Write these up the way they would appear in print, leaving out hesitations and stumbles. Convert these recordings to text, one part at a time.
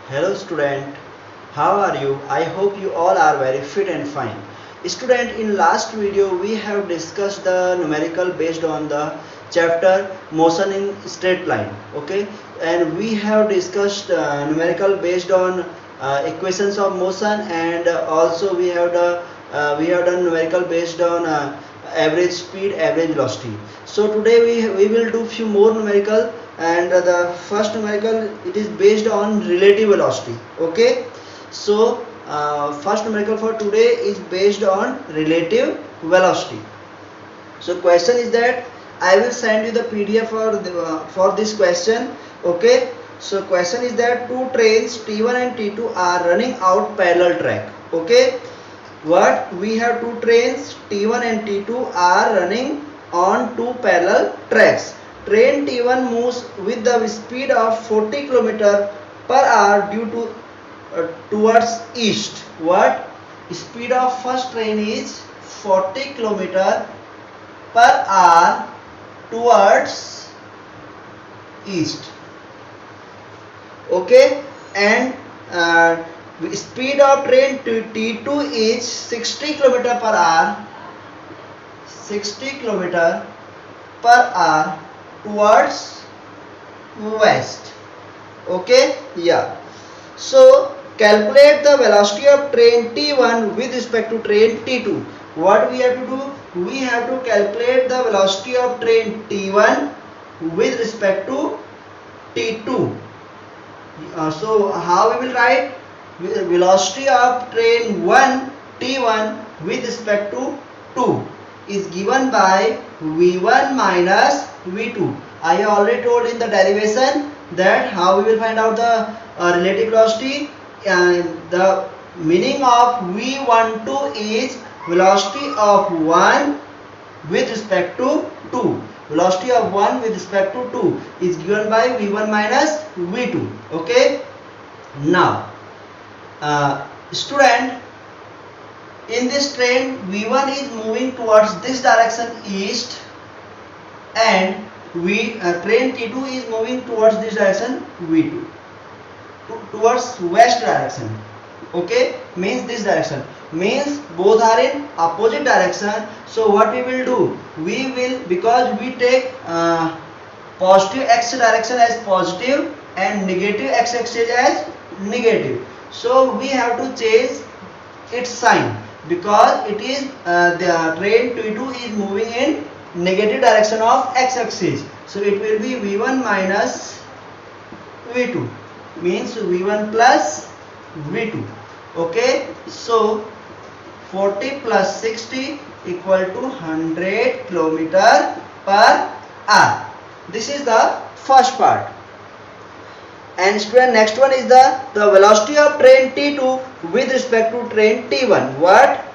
Hello student, how are you? I hope you all are very fit and fine. Student, in last video we have discussed the numerical based on the chapter motion in straight line. Okay, and we have discussed numerical based on equations of motion, and also we have done numerical based on average speed, average velocity. So today we will do few more numerical, and the first numerical, it is based on relative velocity. Okay, so first numerical for today is based on relative velocity. So question is that I will send you the PDF for this question. Okay, so question is that two trains T1 and T2 are running out parallel track. Okay, what we have, two trains T1 and T2 are running on two parallel tracks. Train T1 moves with the speed of 40 km per hour due to towards east. What speed of first train is 40 km per hour towards east. Okay, and speed of train T2 is 60 km per hour, 60 km per hour towards west. Okay, yeah. So calculate the velocity of train T1 with respect to train T2. What we have to do? We have to calculate the velocity of train T1 with respect to T2. So how we will write? Velocity of train 1 T1 with respect to 2 is given by V1 minus V2. I already told in the derivation that how we will find out the relative velocity, and the meaning of V12 is velocity of 1 with respect to 2. Velocity of 1 with respect to 2 is given by V1 minus V2. Okay, now student, in this train V1 is moving towards this direction east, and train T2 is moving towards this direction V2, towards west direction. Okay, means this direction, means both are in opposite direction. So what we will do, we will, because we take positive x direction as positive and negative x axis as negative, so we have to change its sign, because it is the train T2 is moving in negative direction of x axis. So it will be V1 minus V2, means V1 plus V2. Okay, so 40 plus 60 equal to 100 km per hour. This is the first part. And student, next one is the velocity of train T2 with respect to train T1. What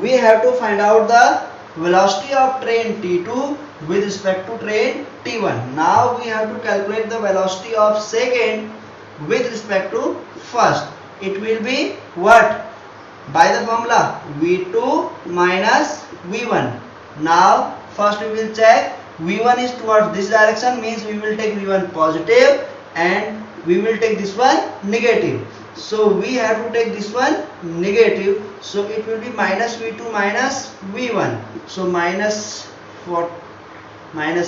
we have to find out, the velocity of train T2 with respect to train T1. Now we have to calculate the velocity of second with respect to first. It will be what? By the formula V2 minus V1. Now first we will check, V1 is towards this direction, means we will take V1 positive and we will take this one negative. So we have to take this one negative. So it will be minus V2 minus V1. So minus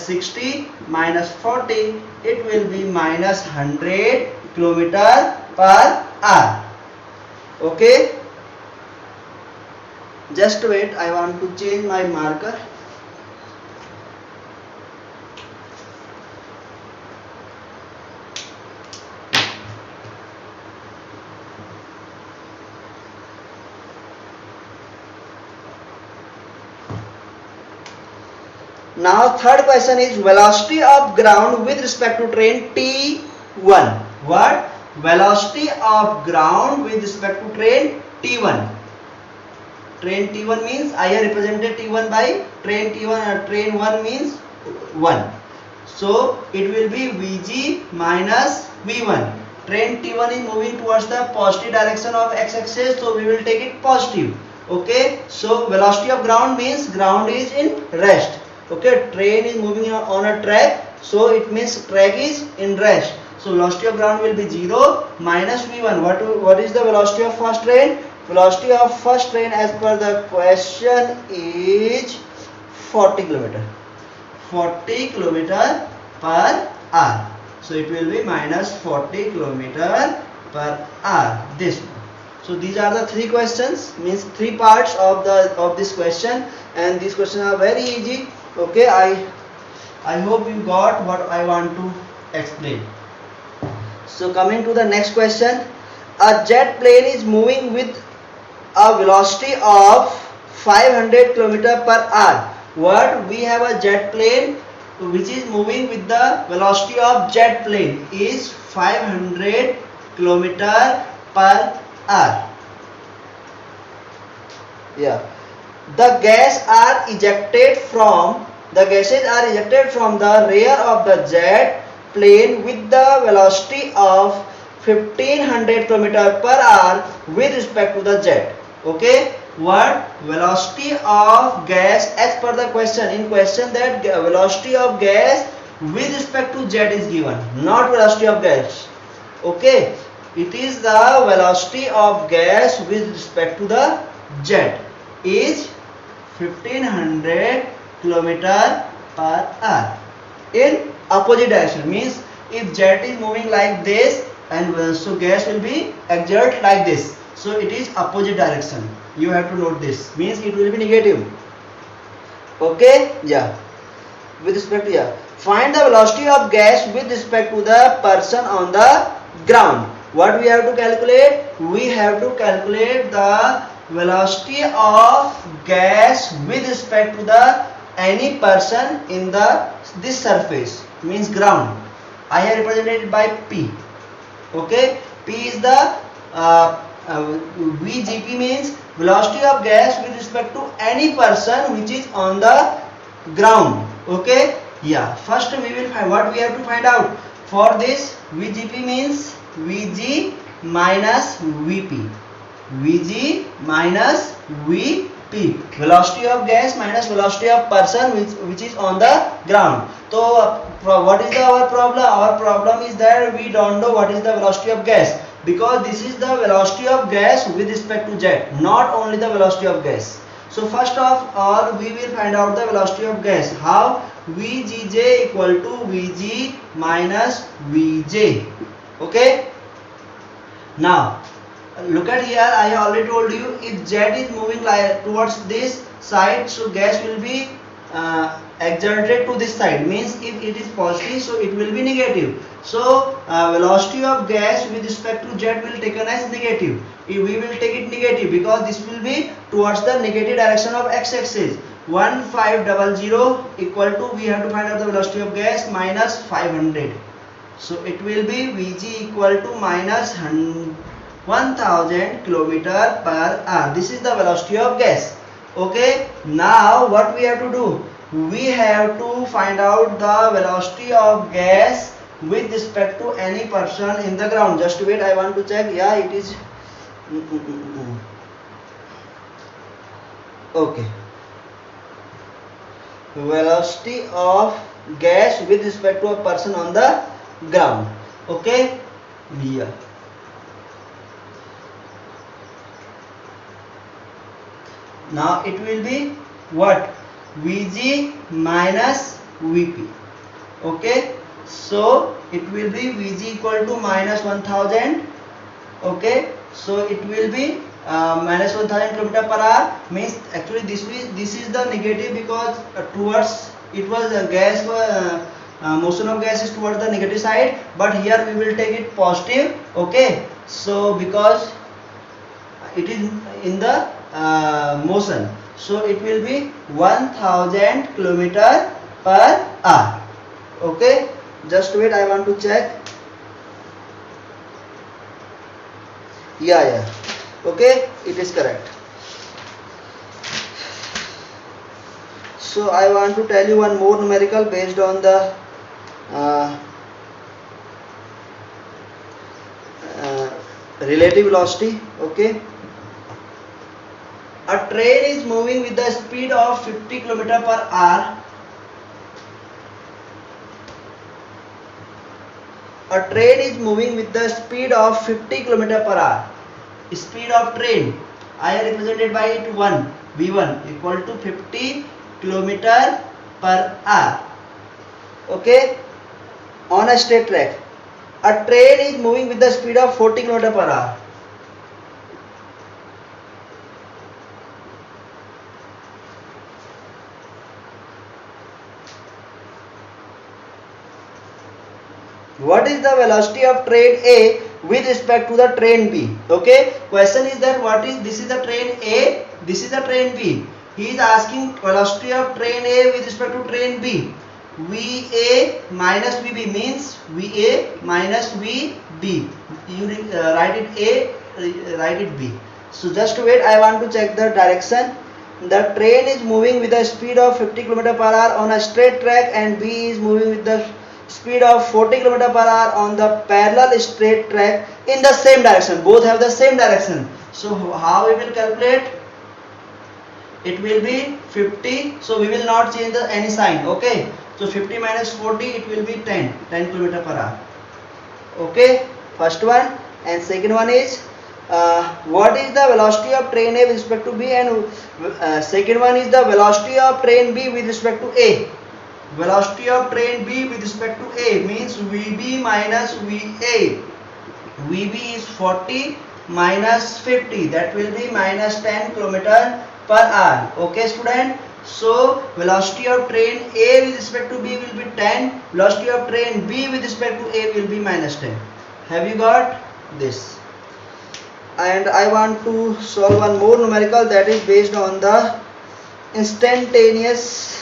60 minus 40, it will be minus 100 km per hour. Okay, just wait, I want to change my marker. Now third question is velocity of ground with respect to train T1. What? Velocity of ground with respect to train T1. Train T1 means I have represented T1 by train T1, train 1 means 1. So it will be Vg minus V1. Train T1 is moving towards the positive direction of x axis, so we will take it positive. Okay, so velocity of ground means ground is in rest. Okay, train is moving on a track, so it means track is in rest. So velocity of ground will be 0 minus v1. What is the velocity of first train? Velocity of first train as per the question is 40 km. 40 km per hour. So it will be minus 40 km per hour. This one. So these are the three questions, means three parts of this question, and these questions are very easy. Okay, I hope you got what I want to explain. So coming to the next question, a jet plane is moving with a velocity of 500 km per hour. What we have a jet plane which is moving with the velocity of jet plane is 500 km per hour. Yeah, the gases are ejected from the rear of the jet plane with the velocity of 1500 km per hour with respect to the jet. Okay, what velocity of gas as per the question? In question that velocity of gas with respect to jet is given, not velocity of gas. Okay, it is the velocity of gas with respect to the jet is 1500 km per hour in opposite direction. Means if jet is moving like this, and so gas will be exert like this, so it is opposite direction. You have to note this, means it will be negative. Okay, yeah, with respect to, yeah, find the velocity of gas with respect to the person on the ground. What we have to calculate? We have to calculate the velocity of gas with respect to the any person in this surface, means ground. I have represented by P. Okay, P is the VGP, means velocity of gas with respect to any person which is on the ground. Okay, yeah, first we will find what we have to find out. For this, VGP means VG minus VP. VG minus VP, velocity of gas minus velocity of person which is on the ground. So what is our problem? Our problem is that we don't know what is the velocity of gas, because this is the velocity of gas with respect to jet, not only the velocity of gas. So first of all we will find out the velocity of gas. How? VGJ equal to VG minus VJ. Okay, now look at here, I already told you, if jet is moving like towards this side, so gas will be exerted to this side, means if it is positive, so it will be negative. So velocity of gas with respect to jet will taken as negative. If we will take it negative, because this will be towards the negative direction of x-axis. 1500 equal to, we have to find out the velocity of gas, minus 500. So it will be Vg equal to minus 1000 km per hour. This is the velocity of gas. Okay, now what we have to do? We have to find out the velocity of gas with respect to any person in the ground. Just wait, I want to check. Yeah, it is. Okay, velocity of gas with respect to a person on the ground. Okay, yeah. Now it will be what? Vg minus Vp. Okay, so it will be Vg equal to minus 1000. Okay, so it will be minus 1000 km per hour, means actually this is the negative, because towards it was a gas, motion of gas is towards the negative side, but here we will take it positive. Okay, so because it is in the motion, so it will be 1000 km per hour. Okay, just wait, I want to check. Yeah, okay, it is correct. So I want to tell you one more numerical based on the relative velocity. Okay, a train is moving with the speed of 50 km per hour. a train is moving with the speed of 50 km per hour. Speed of train I have represented by it 1 v1 equal to 50 km per hour. Okay, on a straight track. A train is moving with the speed of 40 km per hour. What is the velocity of train A with respect to the train B? Okay, question is that what is, this is the train A, this is the train B. He is asking velocity of train A with respect to train B. VA minus VB means VA minus VB. You write it A, write it B. So just wait, I want to check the direction. The train is moving with a speed of 50 km per hour on a straight track, and B is moving with the speed of 40 km per hour on the parallel straight track in the same direction. Both have the same direction. So how we will calculate? It will be 50. So we will not change the any sign. Okay. So 50 minus 40, it will be 10 km per hour. Okay. First one, and second one is what is the velocity of train A with respect to B, and second one is the velocity of train B with respect to A. Velocity of train B with respect to A means VB minus VA. VB is 40 minus 50, that will be minus 10 km per hour. Okay student, so velocity of train A with respect to B will be 10, velocity of train B with respect to A will be minus 10. Have you got this? And I want to solve one more numerical, that is based on the instantaneous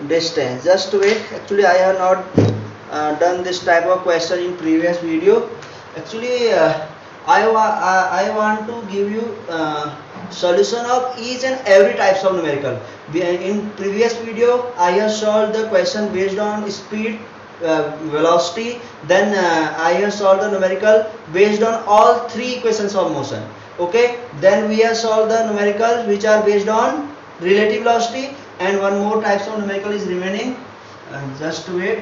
distance. Just wait, actually I have not done this type of question in previous video. Actually I want to give you solution of each and every types of numerical. In previous video I have solved the question based on speed, velocity, then I have solved the numerical based on all three equations of motion. Okay, then we have solved the numericals which are based on relative velocity, and one more types of numerical is remaining. Just wait.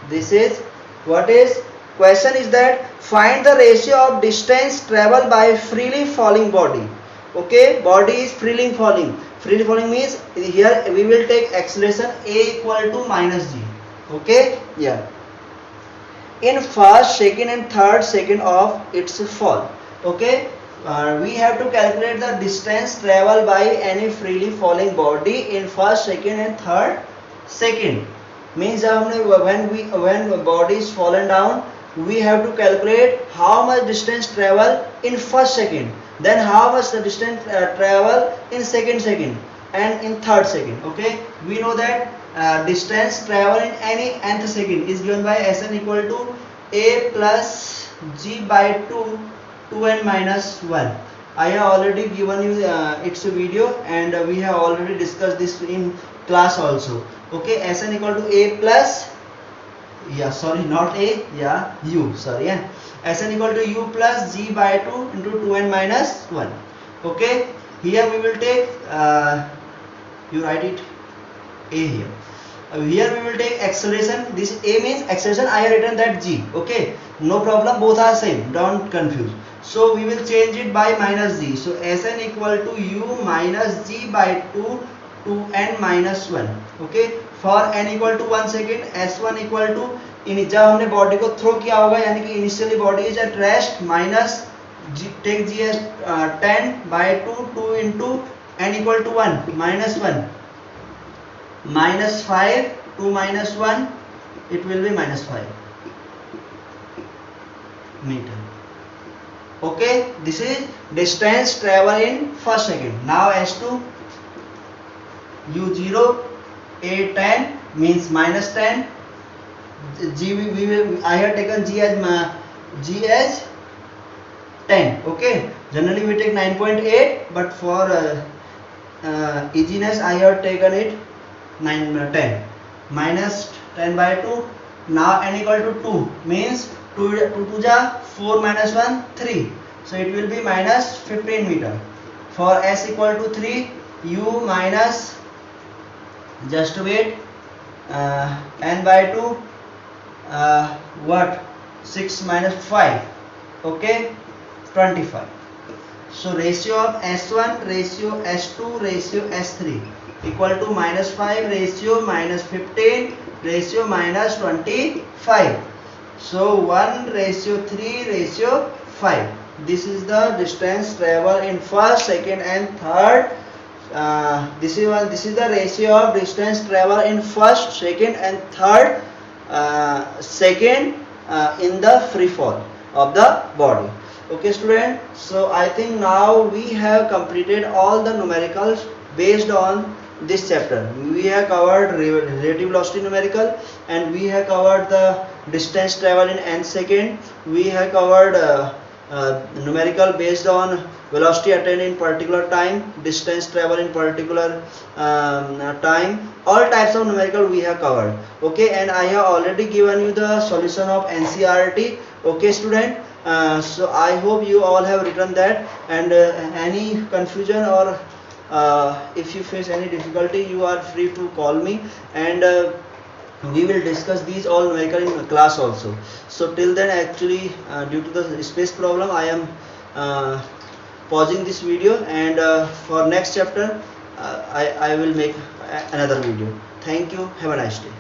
This is what is question is that find the ratio of distance traveled by freely falling body. Okay, body is freely falling. Freely falling means here we will take acceleration A equal to minus g. Okay, yeah. In first, second and third second of its fall. Okay, we have to calculate the distance traveled by any freely falling body in first, second and third second. Means when body is fallen down, we have to calculate how much distance travel in first second, then how much the distance travel in second and in third second. Okay, we know that distance travel in any nth second is given by Sn equal to a plus g by 2n minus 1. I have already given you its video, and we have already discussed this in class also. Okay, Sn equal to a plus, yeah, sorry, not a, yeah, u, sorry, yeah, Sn equal to u plus g by 2 into 2n minus 1. Okay, here we will take you write it a here. Here we will take acceleration. This a means acceleration, I have written that g. Okay, no problem, both are same, don't confuse. So we will change it by minus g. So Sn equal to u minus g by 2 to n minus 1. Okay, for n equal to 1 second, s1 equal to जब हमने body को throw किया होगा, यानी कि initially body is at rest, minus take G S 10 by 2 into n equal to 1 minus 1 minus 5 2 minus 1, it will be minus 5 meter. Okay, this is distance travel in first second. Now s2 u0 a 10 means minus 10, g I have taken g as 10. Okay, generally we take 9.8, but for easiness I have taken it 10 minus 10 by 2. Now n equal to 2 means 2 to ja 4 minus 1 3, so it will be minus 15 meter. For s equal to 3, u minus just wait. N by 2, what, 6 minus 5, okay, 25. So ratio of S1, ratio S2, ratio S3 equal to minus 5 ratio minus 15 ratio minus 25. So 1 ratio 3 ratio 5. This is the distance traveled in first, second and third. This is the ratio of distance traveled in first, second and third second in the free fall of the body. Okay student, so I think now we have completed all the numericals based on this chapter. We have covered relative velocity numerical, and we have covered the distance travel in n second. We have covered numerical based on velocity attained in particular time, distance travel in particular time. All types of numerical we have covered. Okay, and I have already given you the solution of NCERT. Okay student, so I hope you all have written that, and any confusion or if you face any difficulty, you are free to call me, and we will discuss these all numerical in class also. So till then, actually due to the space problem, I am pausing this video, and for next chapter I will make another video. Thank you. Have a nice day.